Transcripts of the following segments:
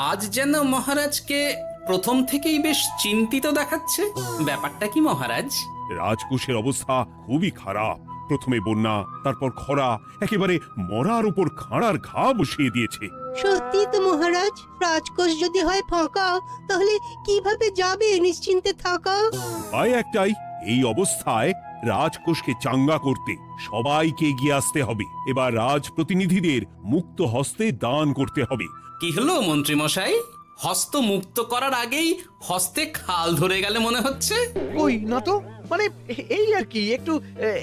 আজ যেন মহারাজকে প্রথম থেকেই বেশ চিন্তিত দেখাচ্ছে। ব্যাপারটা কি মহারাজ? রাজকোষের অবস্থা খুবই খারাপ। প্রথমে বন্যা, তারপর খরা, একেবারে মরার উপর খাঁড়ার ঘা বসিয়ে দিয়েছে। সত্যি তো মহারাজ, রাজকোষ যদি হয় ফাঁকা, তাহলে কিভাবে যাবে নিশ্চিন্তে থাকা? উপায় একটাই, এই অবস্থায় রাজকোষকে চাঙ্গা করতে সবাইকে এগিয়ে আসতে হবে। এবার রাজপ্রতিনিধিদের মুক্ত হস্তে দান করতে হবে। কি হলো মন্ত্রী মশাই, হস্ত মুক্ত করার আগেই হস্তে খাল ধরে গেলে মনে হচ্ছে। কই না তো, মানে এই আর কি, একটু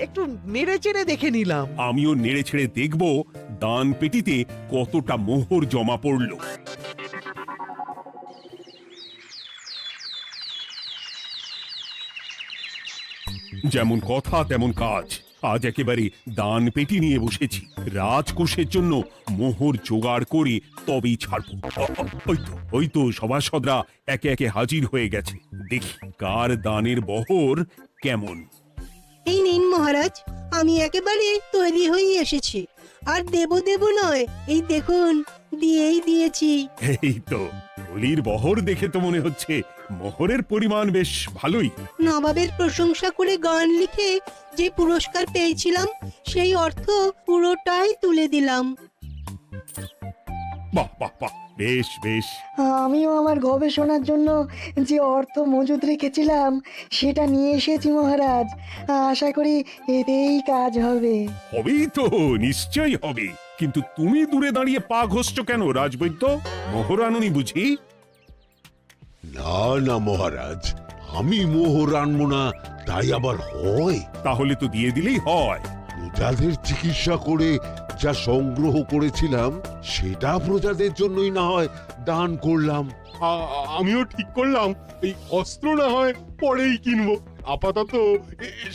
একটু নেড়ে চেড়ে দেখে নিলাম। আমিও নেড়ে ছেড়ে দেখব দান পেটিতে কতটা মোহর জমা পড়লো। যেমন কথা তেমন কাজ। আজ একেবারে দান পেটি নিয়ে বসেছি। রাজকোষের জন্য মোহর জোগাড় করে তবেই ছাড়বো। ওই তো সভাসদরা একে একে হাজির হয়ে গেছে। দেখি কার দানের বহর কেমন। এই নিন মহারাজ, আমি একেবারে তৈরি হয়ে এসেছি। আর দেব দেব নয়, এই দেখুন দিয়েই দিয়েছি। এই তো বলির বহর দেখে তো মনে হচ্ছে মোহরের পরিমাণ বেশ ভালোই। নবাবের প্রশংসা করে গান লিখে যে পুরস্কার পেয়েছিলাম, সেই অর্থ পুরোটাই তুলে দিলাম। বাহ বাহ বাহ, বেশ বেশ। আমিও আমার গবেষণার জন্য যে অর্থ মজুদ রেখেছিলাম সেটা নিয়ে এসেছি মহারাজ। আশা করি এতেই কাজ হবে। হবেই তো, নিশ্চয়ই হবে। কিন্তু তুমি দূরে দাঁড়িয়ে পা ঘষছো কেন রাজবৈদ্য? মোহর আনুনি বুঝি? না না মহারাজ, আমি মোহর আনবো না তাই আবার হয়? তাহলে তো দিয়ে দিলেই হয়। প্রজাদের চিকিৎসা করে যা সংগ্রহ করেছিলাম সেটা প্রজাদের জন্যই না হয় দান করলাম। আমিও ঠিক করলাম এই অস্ত্র না হয় পরেই কিনবো, আপাতত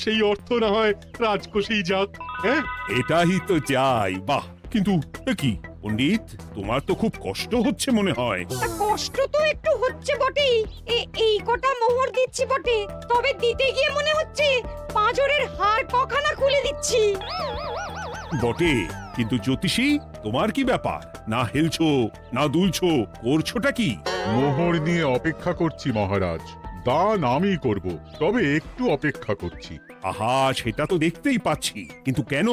সেই অর্থ না হয় রাজকোষেই যাক। হ্যাঁ, এটাই তো চাই। বাহ, কিন্তু কি পণ্ডিত, তোমার তো খুব কষ্ট হচ্ছে মনে হয়। কষ্ট তো একটু হচ্ছে বটেই। এই কটা মোহর দিচ্ছি বটে, তবে দিতে গিয়ে মনে হচ্ছে পাঁজরের হাড় কখানা খুলে দিচ্ছি। বটে, কিন্তু জ্যোতিষী তোমার কি ব্যাপার? না হেলছো না দুলছো, করছোটা কি? মোহর নিয়ে অপেক্ষা করছি মহারাজ, দান আমি করব, তবে একটু অপেক্ষা করছি। আহা, সেটা তো দেখতেই পাচ্ছি, কিন্তু কেন?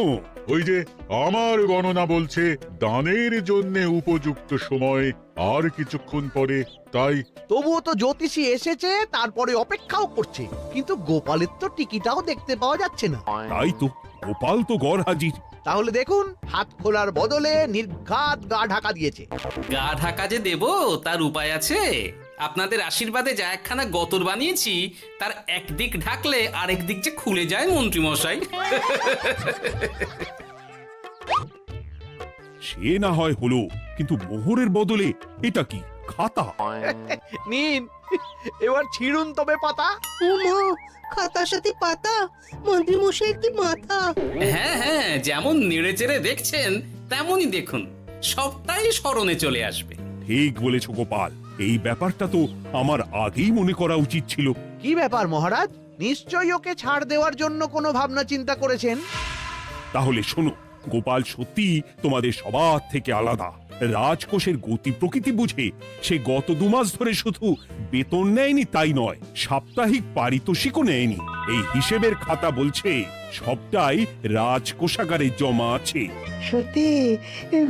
ওই যে আমার গণনা বলছে দানের জন্য উপযুক্ত সময় আর কিছুক্ষণ পরে, তাই। তবুও তো জ্যোতিষী এসেছে, তারপরে অপেক্ষাও করছে, কিন্তু গোপালের তো টিকিটাও দেখতে পাওয়া যাচ্ছে না। তাই তো, গোপাল তো গড় হাজির। তাহলে দেখুন, হাত খোলার বদলে নির্ঘাত গা ঢাকা দিয়েছে। গা ঢাকা যে দেব তার উপায় আছে। আপনাদের আশীর্বাদে যা একখানা গতর বানিয়েছি, তার একদিক ঢাকলে আরেক দিক যে খুলে যায় মন্ত্রী মশাই। সে না হয় হলো, কিন্তু মোহরের বদলে এটা কি? খাতা? নিন, এবার ছিড়ুন তবে পাতা। উমা, খাতার সাথে পাতা! মন্ত্রী মশাইয়ের কি মাথা! হ্যাঁ হ্যাঁ, যেমন নেড়ে চেড়ে দেখছেন তেমনই দেখুন, সবটাই স্মরণে চলে আসবে। ঠিক বলেছ গোপাল, এই ব্যাপারটা তো আমার আগেই মনে করা উচিত ছিল। কি ব্যাপার মহারাজ, নিশ্চয়ই ওকে ছাড় দেওয়ার জন্য কোনো ভাবনা চিন্তা করেছেন। তাহলে শোনো, গোপাল সত্যি তোমাদের সবার থেকে আলাদা। রাজকোষের গতি প্রকৃতি বুঝে সে গত 2 মাস ধরে শুধু বেতন নেয়নি তাই নয়, সাপ্তাহিক পারিতোষিকও নেয়নি। এই হিসেবের খাতা বলছে সবটাই রাজকোষাগারে জমা আছে। সত্যি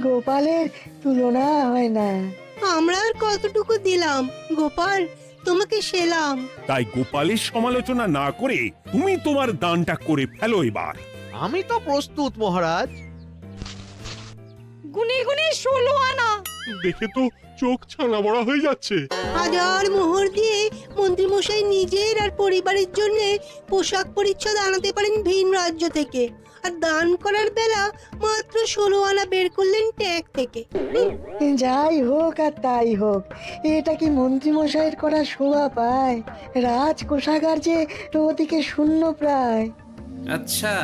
গোপালের তুলনা হয় না। আমরা আর কতটুকু দিলাম গোপাল, তোমাকে সেলাম। তাই গোপালের সমালোচনা না করে তুমি তোমার দানটা করে ফেলো এবার। আমি তো প্রস্তুত মহারাজ। গুনে গুনে 16 আনা। দেখে তো চোখ ছানা বড়া হয়ে যাচ্ছে। হাজার মোহর দিয়ে মন্ত্রী মশাই নিজের আর পরিবারের জন্য পোশাক পরিচ্ছদ আনাতে পারেন ভিন রাজ্য থেকে, আর দান করার বেলা মাত্র 16 আনা বের করলেন ট্যাগ থেকে। যাই হোক আর তাই হোক, এটা কি মন্ত্রীমশাইয়ের করা শোভা পায়? রাজকোষাগার যে ওদিকে শূন্য প্রায়। আচ্ছা,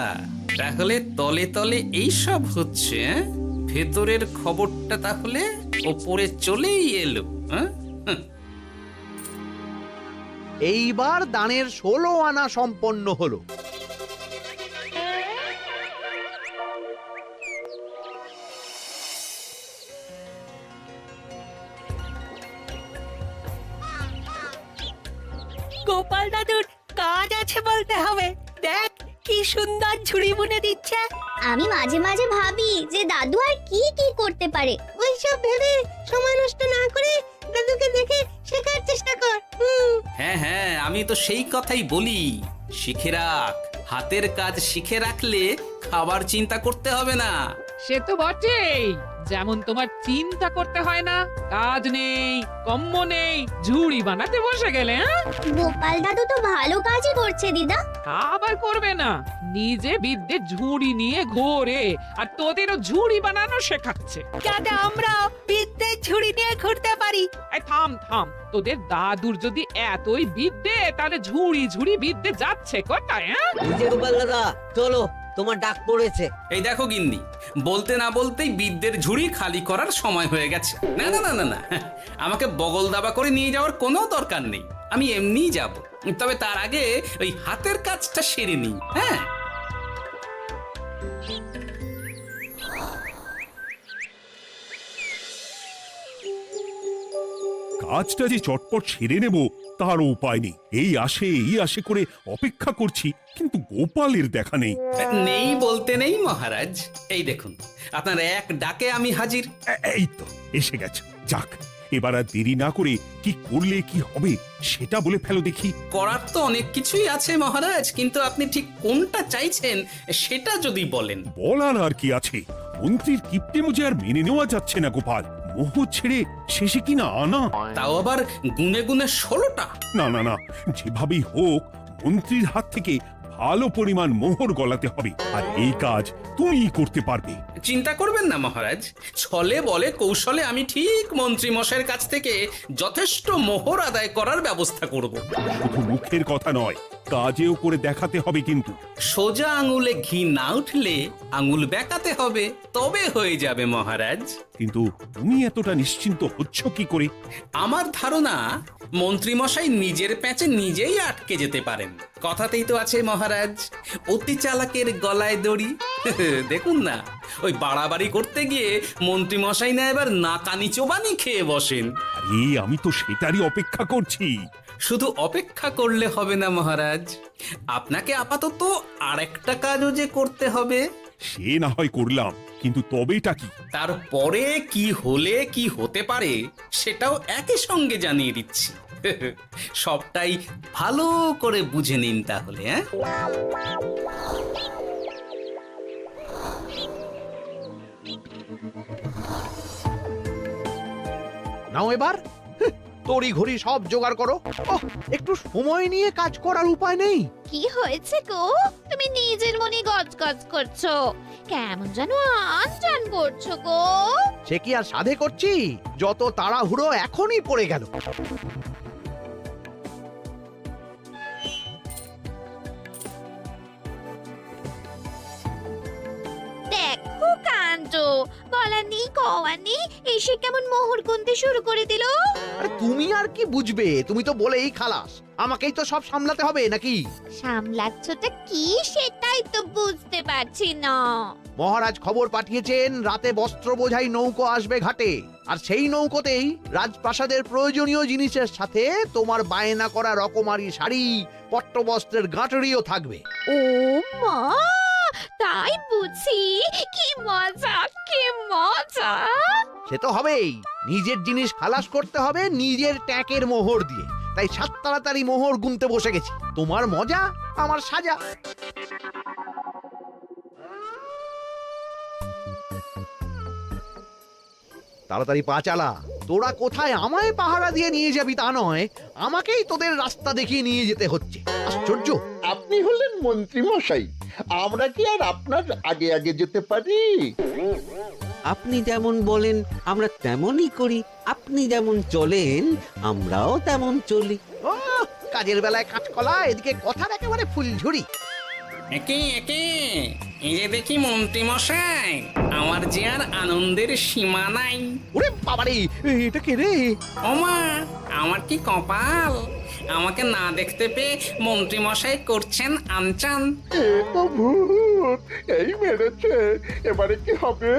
তাহলে তলে তলে এই সব হচ্ছে, ভেতরের খবরটা তাহলে ওপরে চলেই এলো। এইবার দানের 16 আনা সম্পন্ন হলো। গোপাল দাদুর কাজ আছে বলতে হবে। দেখ কি সুন্দর ঝুড়ি বুনে দিচ্ছে। আমি মাঝে মাঝে ভাবি যে দাদু আর কি কি করতে পারে। ওইসব ভেবে সময় নষ্ট না করে দাদুকে দেখে শেখার চেষ্টা কর। হ্যাঁ হ্যাঁ, আমি তো সেই কথাই বলি, শিখে রাখ। হাতের কাজ শিখে রাখলে খাবার চিন্তা করতে হবে না। সে তো বটেই, যেমন তোমার চিন্তা করতে হয় না, কাজ নেই, কম্ম নেই, ঝুড়ি বানাতে বসে গেলে। গোপাল দাদু তো ভালো কাজই করছে দিদা। আবার করবে না, নিজে বিদ্যে ঝুড়ি নিয়ে ঘোরে আর তোদেরও ঝুড়ি বানানো শেখাচ্ছে। যাতে আমরা বিদ্যের ঝুড়ি নিয়ে ঘুরতে পারি। এই থাম থাম, তোদের দাদুর যদি এতই বিদ্যে, তাহলে ঝুড়ি ঝুড়ি বিদ্যে যাচ্ছে কোথায়? গোপাল দাদা চলো, তোমার ডাক পড়েছে। এই দেখো গিন্নি, বলতে না বলতেই বিদ্যের ঝুড়ি খালি করার সময় হয়ে গেছে। না না না না না, আমাকে বগল দাবা করে নিয়ে যাওয়ার কোনো দরকার নেই, আমি এমনিই যাব। তবে তার আগে ওই হাতের কাজটা সেরে নিই। হ্যাঁ, কাজটা যে চটপট সেরে নেব তার উপায় নেই। এই আসে করে অপেক্ষা করছি, কিন্তু গোপালের দেখা নেই। নেই বলতে নেই মহারাজ, এই দেখুন আপনার এক ডাকে আমি হাজির। এই তো এসে গেছে। যাক, এবার আর দেরি না করে কি করলে কি হবে সেটা বলে ফেলো দেখি। করার তো অনেক কিছুই আছে মহারাজ, কিন্তু আপনি ঠিক কোনটা চাইছেন সেটা যদি বলেন। বলার আর কি আছে, মন্ত্রীর কিপ্টে মুজে আর মেনে নেওয়া যাচ্ছে না গোপাল। মোহ ছেড়ে শেষে কিনা আনা। তাও আবার গুনে গুনে 16টা। না না না, যেভাবেই হোক মন্ত্রীর হাত থেকে ভালো পরিমাণ মোহর গলাতে হবে, আর এই কাজ তুমিই করতে পারবে। চিন্তা করবেন না মহারাজ, ছলে বলে কৌশলে আমি ঠিক মন্ত্রী মশাইয়ের কাছ থেকে যথেষ্ট মোহর আদায় করার ব্যবস্থা করব। শুধু মুখের কথা নয়, কাজেও করে দেখাতে হবে কিন্তু। সোজা আঙুলে ঘি না উঠলে আঙুল বেঁকাতে হবে, তবে হয়ে যাবে মহারাজ। কিন্তু তুমি এতটা নিশ্চিন্ত হচ্ছ কি করে? আমার ধারণা মন্ত্রী মশাই নিজের প্যাঁচে নিজেই আটকে যেতে পারেন। কথাতেই তো আছে মহারাজ, অতি চালাকের গলায় দড়ি। দেখুন না, ওই বাড়াবাড়ি করতে গিয়ে মন্ত্রী মশাই না এবার নাকানি চোবানি খেয়ে বসেন। আরে আমি তো সেটারই অপেক্ষা করছি। শুধু অপেক্ষা করলে হবে না মহারাজ, আপনাকে আপাতত আরেকটা কাজও যে করতে হবে। সে না হয় করলাম, কিন্তু তবেটা কি? তারপরে কি হলে কি হতে পারে সেটাও একই সঙ্গে জানিয়ে দিচ্ছি। সবটাই ভালো করে বুঝে নিন তাহলে। নাও এবার তড়ি ঘড়ি সব জোগাড় করো। একটু সময় নিয়ে কাজ করার উপায় নেই? কি হয়েছে গো, তুমি নিজের মনে গজগজ করছো, কেমন যেন আনজান করছো গো। সে কি আর সাধে করছি, যত তাড়াহুড়ো এখনই পড়ে গেল। দেখো কাণ্ড, বলার নেই কওয়ার নেই, এসে কেমন মোহর গুনতে শুরু করে দিল। আরে তুমি আর কি বুঝবে, তুমি তো বলেই খালাস, আমাকেই তো সব সামলাতে হবে নাকি? সামলাচ্ছটা কি সেটাই তো বুঝতে পারছি না। মহারাজ খবর পাঠিয়েছেন রাতে বস্ত্র বোঝাই নৌকো আসবে ঘাটে, আর সেই নৌকোতেই রাজপ্রাসাদের প্রয়োজনীয় জিনিসের সাথে তোমার বায়না করা রকমারি শাড়ি, পট্টবস্ত্রের গাঁটরিও থাকবে। ও মা, তাই বুঝি, কি মজা কি মজা। সে তো হবেই, নিজের জিনিস খালাস করতে হবে নিজের ট্যাঁকের মোহর দিয়ে। তাই সাত তাড়াতাড়ি মোহর গুনতে বসে গেছি। তোমার মজা আমার সাজা। তাড়াতাড়ি পা চালা, তোরা কোথায় আমায় পাহারা দিয়ে নিয়ে যাবি তা নয়, আমাকেই তোদের রাস্তা দেখিয়ে নিয়ে যেতে হচ্ছে। আশ্চর্য! আপনি হলেন মন্ত্রী মশাই, আমরা কি আর আপনার আগে আগে যেতে পারি? আপনি যেমন বলেন আমরা তেমনই করি, আপনি যেমন চলেন আমরাও তেমন চলি। কাজের বেলায় কাঁচকলা, এদিকে কথার একেবারে ফুলঝুরি। একে একে এই যে দেখি মন্ত্রী মশাই, আমার যে আর আনন্দের সীমা নাই। ওরে বাবারে, এটা কে রে? ওমা, আমার কি কপাল, আমাকে না দেখতে পেয়ে মন্ত্রী মশাই করছেন আনচান। এ তো ভূত, এই মেরেছে, এবারে কি হবে?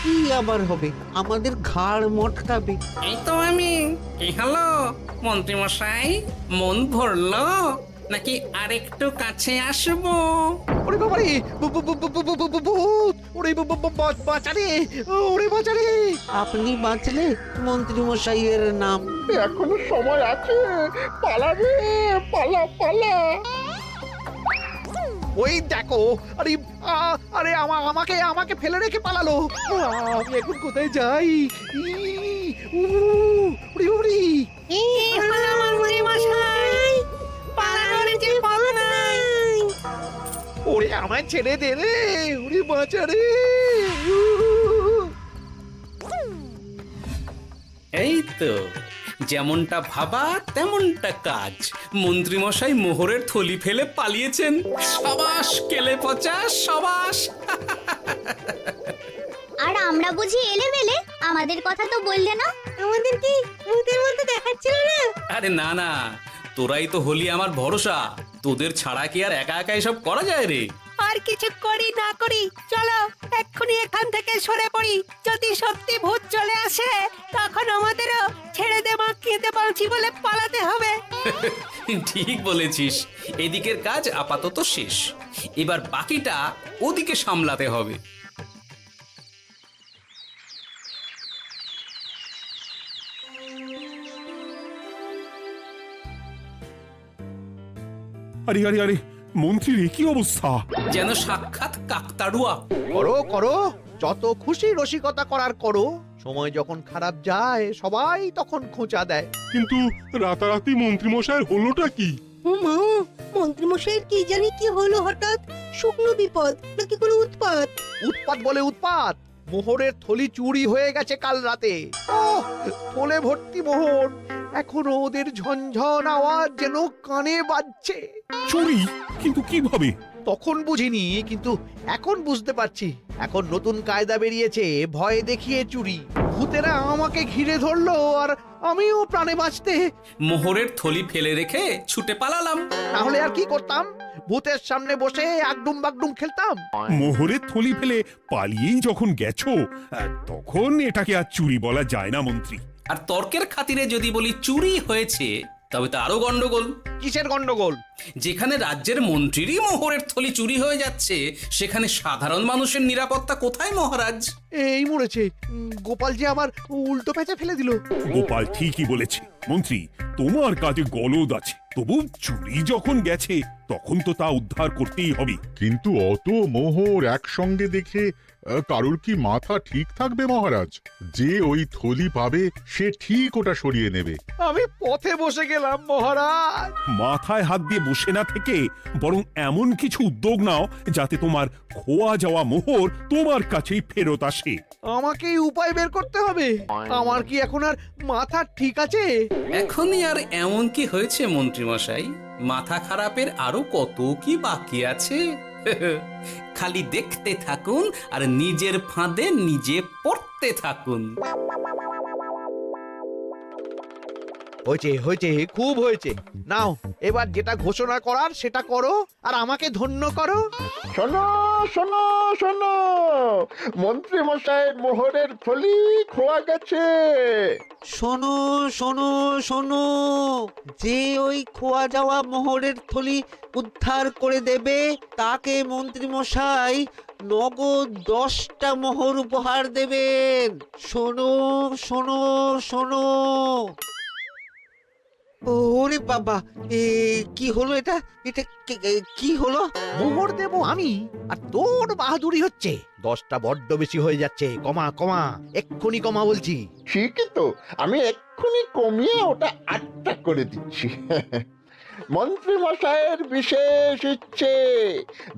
কি আবার হবে? আমাদের ঘাড় মটকাবে। এই তো আমি। কি হলো মন্ত্রী মশাই, মন ভরলো নাকি আরেকটু কাছে আসবো? ওরে বাবারে, ভূত! ওরে বাঁচারে, ওরে বাঁচারে! আপনি বাঁচলে মন্ত্রী মশাইয়ের নাম। এখনো সময় আছে, পালা রে, পালা পালা। ওই দেখো, আরে আরে আমাকে আমাকে ফেলে রেখে পালালো। আমি এখন কোথায় যাই? উ, ওরে বাবারে! ওরে আমায় ছেড়ে দে রে, ওরে বাঁচা রে! এই তো, যেমনটা ভাবা তেমনটা কাজ। মন্ত্রী মশাই মোহরের থলি ফেলে পালিয়েছেন। সাবাস কেলে পচা, সাবাস। আর আমরা বুঝি এলেবেলে, আমাদের কথা তো বললে না। আমাদের কি ভূতের মতো দেখাচ্ছিল না? আরে না না, তোরাই তো হলি আমার ভরসা। তোদের ছাড়া কি আর একা একা এসব করা যায় রে? আর কিছু করি না করি, চলো এক্ষুনি এখান থেকে সরে পড়ি। যদি সত্যি ভূত চলে আসে, তখন আমাদেরও ছেড়ে দে কেঁদে বাঁচি বলে পালাতে হবে। ঠিক বলেছিস। এদিকের কাজ আপাতত শেষ, এবার বাকিটা ওদিকে সামলাতে হবে। আরে আরে আরে, মন্ত্রীর কি অবস্থা! যেন সাক্ষাৎ কাকতাড়ুয়া। করো করো, যত খুশি রসিকতা করার করো। সময় যখন খারাপ যায়, সবাই তখন খোঁচা দেয়। কিন্তু রাতারাতি মন্ত্রী মশাইয়ের হলোটা কি? মা, মন্ত্রী মশাইয়ের কি জানি কি হলো হঠাৎ? শুকনো বিপদ নাকি কোনো উৎপাত? উৎপাত বলে উৎপাত। মোহরের থলি চুরি হয়ে গেছে কাল রাতে। ওহ, থলে ভর্তি মোহর। এখনো ওদের ঝনঝন আওয়াজ যেন কানে বাজছে। চুরি? কিন্তু কিভাবে? তখন বুঝিনি, কিন্তু এখন বুঝতে পারছি। এখন নতুন কায়দা বেরিয়েছে, ভয় দেখিয়ে চুরি। ভূতেরা আমাকে ঘিরে ধরলো, আর আমিও প্রাণে বাঁচতে মোহরের থলি ফেলে রেখে ছুটে পালালাম। তাহলে আর কি করতাম? ভূতের সামনে বসে আগডুম বাগডুম খেলতাম। মোহরের থলি ফেলে পালিয়েই যখন গেছো, তখন এটাকে আর চুরি বলা যায় না মন্ত্রী। আর তর্কের খাতিরে যদি বলি চুরি হয়েছে, তবে তো আরো গন্ডগোল। কিসের গন্ডগোল? যেখানে রাজ্যের মন্ত্রীরই মোহরের থলি চুরি হয়ে যাচ্ছে, সেখানে সাধারণ মানুষের নিরাপত্তা কোথায় মহারাজ? এই মরেছে, গোপাল যে আবার উল্টো প্যাঁচে ফেলে দিল। গোপাল ঠিকই বলেছে মন্ত্রী, তোমার কাজে গলদ আছে। তবু চুরি যখন গেছে, তখন তো তা উদ্ধার করতেই হবে। কিন্তু অত মোহর একসঙ্গে দেখে কারোর কি মাথা ঠিক থাকবে মহারাজ? যে ওই থলি পাবে সে ঠিক ওটা সরিয়ে নেবে। আমি পথে বসে গেলাম মহারাজ। মাথায় হাত দিয়ে বসে না থেকে বরং এমন কিছু উদ্যোগ নাও যাতে তোমার খোয়া যাওয়া মোহর তোমার কাছেই ফেরত আসে। আমাকেই উপায় বের করতে হবে। আমার কি এখন আর মাথা ঠিক আছে? এখনই আর এমন কি হয়েছে মন্ত্রী মশাই? মাথা খারাপের আরো কত কি বাকি আছে। খালি দেখতে থাকুন আর নিজের ফাঁদে নিজে পড়তে থাকুন। হয়েছে হয়েছে, খুব হয়েছে। নাও, এবার যেটা ঘোষণা করার সেটা করো, আর আমাকে ধন্য করো। শোনো শোনো শোনো, মন্ত্রী মশাইয়ের মোহরের থলি খোয়া গেছে। শোনো শোনো শোনো, যে ওই খোয়া যাওয়া মোহরের থলি উদ্ধার করে দেবে, তাকে মন্ত্রী মশাই নগদ 10টা মোহর উপহার দেবেন। শোনো শোনো শোনো। ওরে বাবা, কি হলো এটা? এটা কি হলো? মোহর দেবো আমি, আর তোর বাহাদুরি হচ্ছে। 10টা বড্ড বেশি হয়ে যাচ্ছে। কমা কমা, এক্ষুনি কমা বলছি। ঠিকই তো, আমি এক্ষুনি কমিয়ে ওটা 8টা করে দিচ্ছি। মন্ত্রী মশাইয়ের বিশেষ ইচ্ছে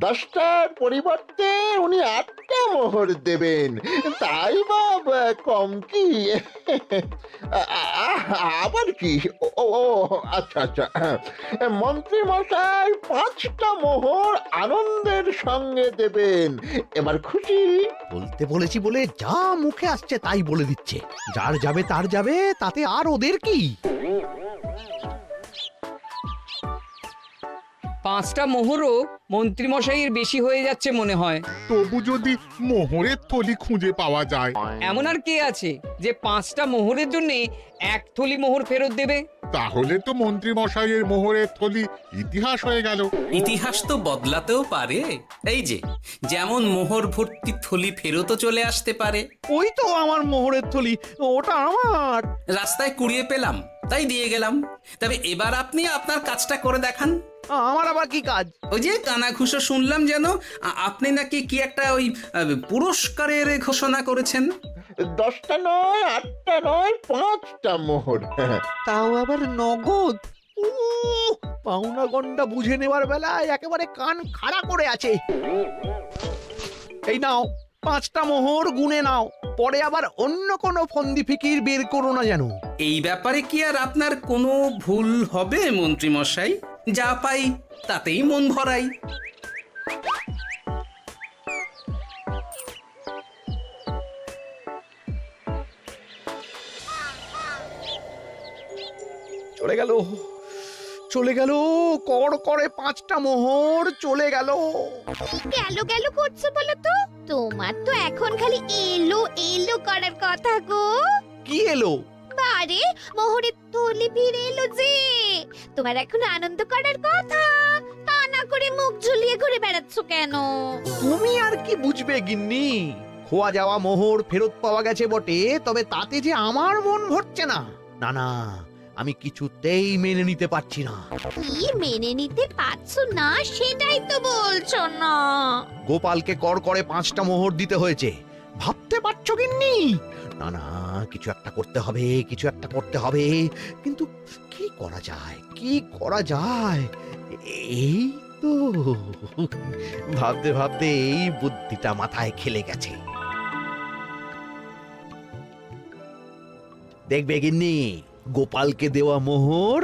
10টার পরিবর্তে উনি 8টা মোহর দেবেন, তাই বা কম কি? আবার কি? ও আচ্ছা আচ্ছা, মন্ত্রী মশাই 5টা মোহর আনন্দের সঙ্গে দেবেন। এবার খুশি? বলতে বলেছি বলে যা মুখে আসছে তাই বলে দিচ্ছে। যার যাবে তার যাবে, তাতে আর ওদের কি? 5টা মোহরও মন্ত্রীমশাইয়ের বেশি হয়ে যাচ্ছে মনে হয়। তবু যদি মোহরের থলি খুঁজে পাওয়া যায়। এমন আর কে আছে যে 5টা মোহরের জন্য 1 থলি মোহর ফেরত দেবে? তাহলে তো মন্ত্রী মশাইয়ের মোহরের থলি ইতিহাস হয়ে গেল। ইতিহাস তো বদলাতেও পারে। এই যে যেমন মোহর ভর্তি থলি ফেরতও চলে আসতে পারে। ওই তো আমার মোহরের থলি, ওটা আমার। রাস্তায় কুড়িয়ে পেলাম তাই দিয়ে গেলাম। তবে এবার আপনি আপনার কাজটা করে দেখান। আমার আবার কি কাজ? ওই যে কানাঘুষো শুনলাম যেন আপনি নাকি কি একটা ওই পুরস্কারের ঘোষণা করেছেন। 10টা নয়, 8টা নয়, 5টা মোহর। তাও আবার নগদ। পাওনা গন্ডা বুঝে নেওয়ার বেলায় একেবারে কান খাড়া করে আছে। এই নাও 5টা মোহর, গুনে নাও, পরে আবার অন্য কোনো ফন্দি ফিকির বের করো না যেন। এই ব্যাপারে কি আর আপনার কোনো ভুল হবে মন্ত্রী মশাই? যা পাই তাতেই মন ভরাই। চলে গেল, চলে গেল, কর করে 5টা মোহর চলে গেল। গেল গেল করছো বলো তো? তোমার তো এখন খালি এলো এলো করার কথা গো। কি এলো? আরে মোহরের থলি ফিরে এলো যে। তোমার এখন আনন্দ করার কথা, তা না করে মুখ ঝুলিয়ে ঘুরে বেড়াচ্ছ কেন? তুমি আর কি বুঝবে গিন্নি? খোয়া যাওয়া মোহর ফেরত পাওয়া গেছে বটে, তবে তাতে যে আমার মন ভরছে না। না না, আমি কিছুতেই মেনে নিতে পারছি না। কি মেনে নিতে পারছো না সেটাই তো বলছো না। গোপালকে কর করে 5টা মোহর দিতে হয়েছে, ভাবতে পারছো গিন্নি? না না, কিছু একটা করতে হবে, কিছু একটা করতে হবে। কিন্তু কি করা যায়, কি করা যায়? এই তো ভাবতে ভাবতে এই বুদ্ধিটা মাথায় খেলে গেছে। দেখবে গিন্নি, গোপালকে দেওয়া মোহর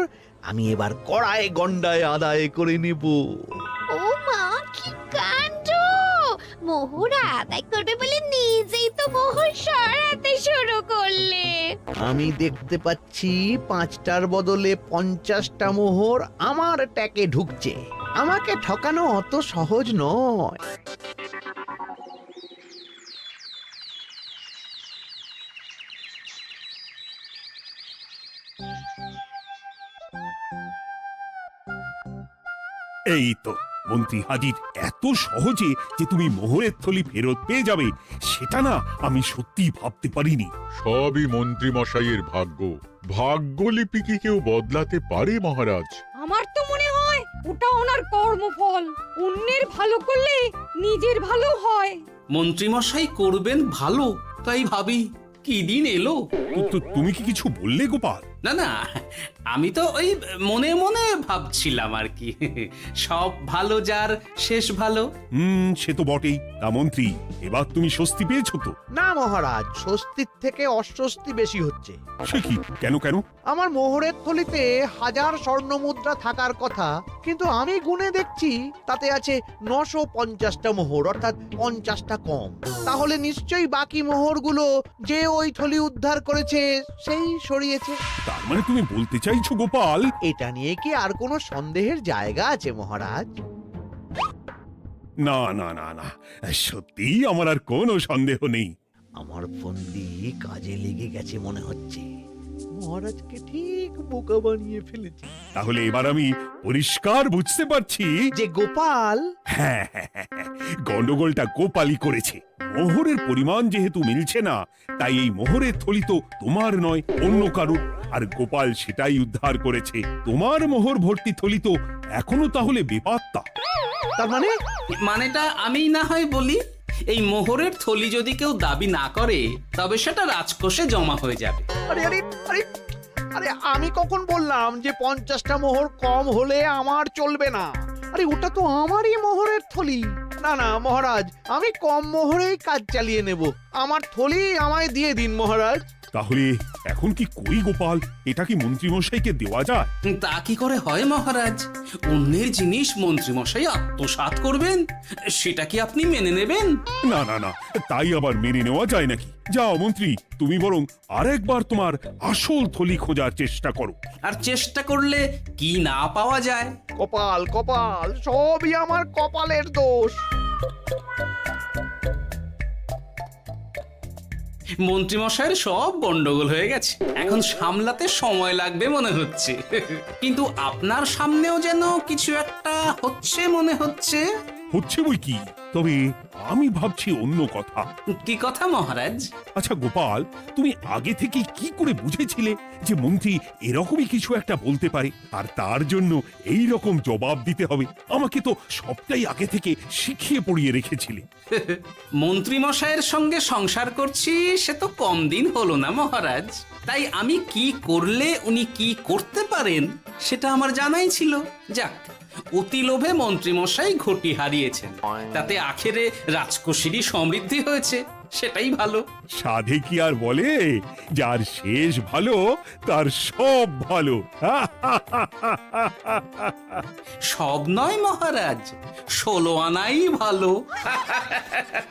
আমি এবার কড়ায় গন্ডায় আদায় করে নিব। ও মা, কি কাণ্ড! মোহর আদায় করবে বলে নিজেই তো মোহর সরাতে শুরু করলে। আমি দেখতে পাচ্ছি 5টার বদলে 50টা মোহর আমার ট্যাকে ঢুকছে। আমাকে ঠকানো অত সহজ নয়। এই তো মন্ত্রী হাজির। এত সহজে যে তুমি মোহরের থলি ফেরত পেয়ে যাবে সেটা না আমি সত্যি ভাবতে পারিনি। সবই মন্ত্রী মশাইয়ের ভাগ্য। ভাগ্যলিপি কি কেউ বদলাতে পারে মহারাজ? আমার তো মনে হয় ওটা ওনার কর্মফল। অন্যের ভালো করলে নিজের ভালো হয়। মন্ত্রী মশাই করবেন ভালো, তাই ভাবি কি দিন এলো। তুমি কি কিছু বললে গোপাল? না না, আমি তো ওই মনে মনে ভাবছিলাম আর কি। সব ভালো যার শেষ ভালো। সে তো বটেই। তা মন্ত্রী, এবার তুমি স্বস্তি পেয়েছো তো? না মহারাজ, স্বস্তির থেকে অস্বস্তি বেশি হচ্ছে। সে কি? কেন কেন? আমার মোহরের থলিতে 1000 স্বর্ণ মুদ্রা থাকার কথা, কিন্তু আমি গুনে দেখছি তাতে আছে 950টা মোহর, অর্থাৎ 50টা কম। তাহলে নিশ্চয়ই বাকি মোহরগুলো যে ওই থলি উদ্ধার করেছে সেই সরিয়েছে। তার মানে তুমি বলতে চাইছো গোপাল? এটা নিয়ে কি আর কোনো সন্দেহের জায়গা আছে মহারাজ? না না না না, সত্যি আমার আর কোনো সন্দেহ নেই। আমার ফন্দি কাজে লেগে গেছে মনে হচ্ছে। মহারাজকে ঠিক বোকা বানিয়ে ফেলেছি। তাহলে এবার আমি পরিষ্কার বুঝতে পারছি যে গোপাল, হ্যাঁ, গন্ডগোলটা গোপালই করেছে। মোহরের পরিমাণ যেহেতু মিলছে না, তাই এই মোহরের থলি তো তোমার নয়, অন্য কারুর। আর গোপাল সেটাই উদ্ধার করেছে। তোমার মোহর ভর্তি থলি তো এখনো তাহলে বেপাত্তা। তার মানে? মানেটা আমি না হয় বলি। এই মোহরের থলি যদি কেউ দাবি না করে তবে সেটা রাজকোষে জমা হয়ে যাবে। আরে আরে আরে, আরে আমি কখন বললাম যে 50টা মোহর কম হলে আমার চলবে না? আরে ওটা তো আমারই মোহরের থলি। না না মহারাজ, আমি কম মোহরেই কাজ চালিয়ে নেব। আমার থলি আমায় দিয়ে দিন মহারাজ। তাহলে এখন কি করি গোপাল? এটা কি মন্ত্রীমশাইকে দেওয়া যায়? তা কি করে হয় মহারাজ? অন্যের জিনিস মন্ত্রীমশাই আত্মসাৎ করবেন, সেটা কি আপনি মেনে নেবেন? না না না, তাই আবার মেনে নেওয়া যায় নাকি? যাও মন্ত্রী, তুমি বরং আরেকবার তোমার আসল থলি খোঁজার চেষ্টা করো। আর চেষ্টা করলে কি না পাওয়া যায়? কপাল কপাল, সবই আমার কপালের দোষ। মন্ত্রীমশাইয়ের সব গন্ডগোল হয়ে গেছে, এখন সামলাতে সময় লাগবে মনে হচ্ছে। কিন্তু আপনার সামনেও যেন কিছু একটা হচ্ছে মনে হচ্ছে। হচ্ছে বই কি, তবে আমি ভাবছি অন্য কথা। কি কথা মহারাজ? আচ্ছা গোপাল, তুমি আগে থেকে কি করে বুঝেছিলে যে মন্ত্রী এরকমই কিছু একটা বলতে পারে, আর তার জন্য এই রকম জবাব দিতে হবে? আমাকে তো সবটাই আগে থেকে শিখিয়ে পড়িয়ে রেখেছিলে। মন্ত্রীমশাইয়ের সঙ্গে সংসার করছি সে তো কম দিন হলো না মহারাজ, তাই আমি কি করলে উনি কি করতে পারেন সেটা আমার জানাই ছিল। যাক, অতি লোভে মন্ত্রীমশাই ঘটি হারিয়েছেন, তাতে আখেরে রাজকোষেরই সমৃদ্ধি হয়েছে, সেটাই ভালো। সাধে কি আর বলে, যার শেষ ভালো তার সব ভালো। সব নয় মহারাজ, 16 আনাই ভালো।